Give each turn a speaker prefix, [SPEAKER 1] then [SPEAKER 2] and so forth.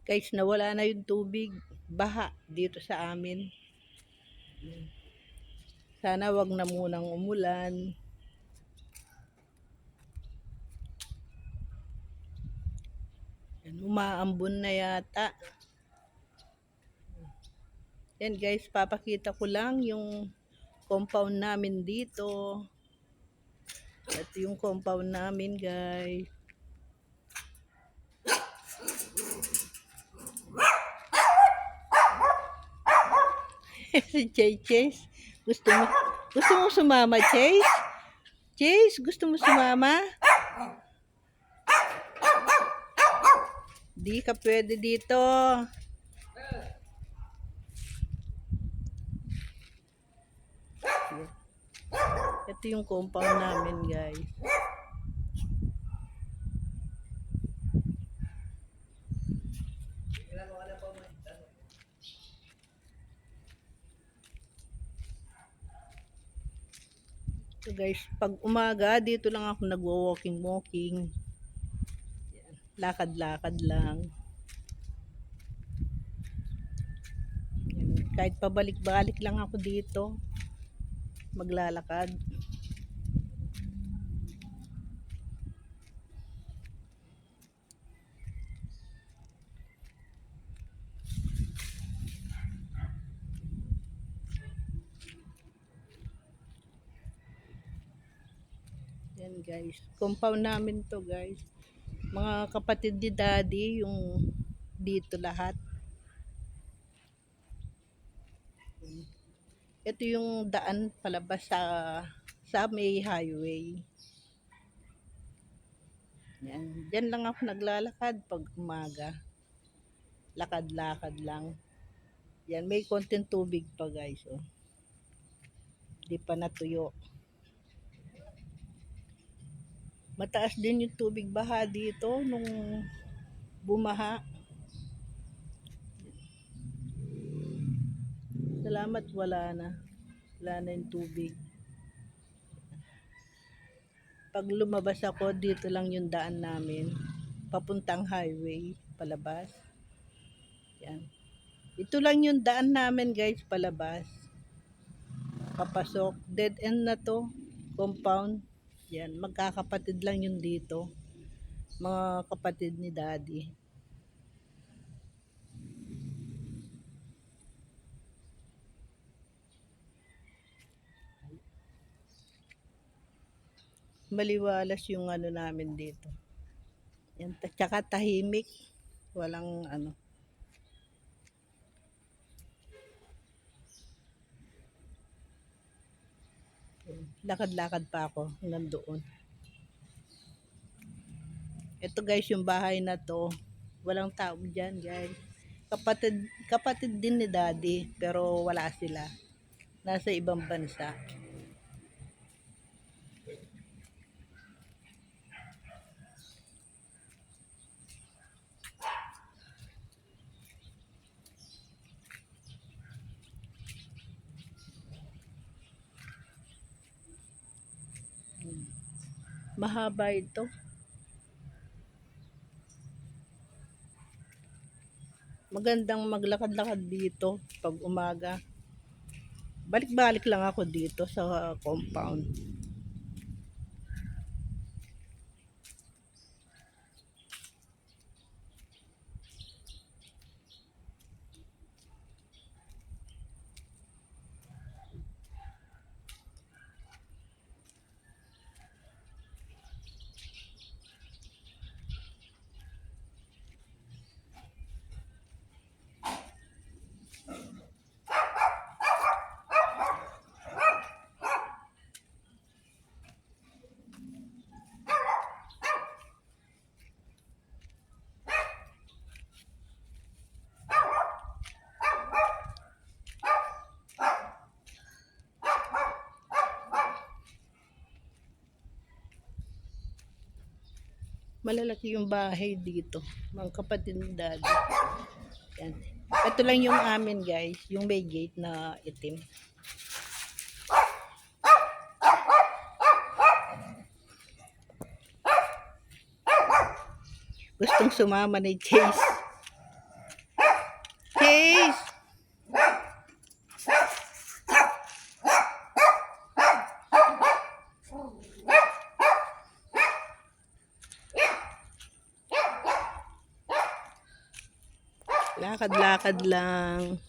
[SPEAKER 1] Guys, nawala na yung tubig. Baha dito sa amin. Sana wag na munang umulan. Yan, umaambon na yata. Yan guys, papakita ko lang yung compound namin dito. Ito yung compound namin guys. Si Chase, gusto mo sumama, Chase? Chase, gusto mo sumama? Di ka pwede dito. Ito yung compound namin guys. So guys, pag umaga, dito lang ako nagwo-walking. Lakad-lakad lang. Yan. Kahit pabalik-balik lang ako dito, maglalakad. Yan guys, compound namin to guys. Mga kapatid ni Daddy, yung dito lahat. Ito yung daan palabas sa may highway. Yan, diyan lang ako naglalakad pag umaga. Lakad-lakad lang. Yan, may konting tubig pa guys. Oh. Di pa natuyo. Mataas din yung tubig baha dito nung bumaha. Salamat wala na. Wala na yung tubig. Pag lumabas ako, dito lang yung daan namin. Papuntang highway, palabas. Yan. Ito lang yung daan namin guys, palabas. Papasok. Dead end na to. Compound. Yan. Magkakapatid lang yun dito. Mga kapatid ni Daddy. Maliwalas yung ano namin dito. Yan. Tsaka tahimik. Walang ano. Lakad-lakad pa ako nandoon. Ito guys, yung bahay na to, walang tao dyan guys. Kapatid din ni Daddy, pero wala sila. Nasa ibang bansa. Mahaba ito. Magandang maglakad-lakad dito pag umaga. Balik-balik lang ako dito sa compound. Malalaki yung bahay dito, mga kapatid ni Daddy. Yan. Ito lang yung amin guys, yung may gate na itim. Gustong sumama ni Chase. lakad-lakad lang.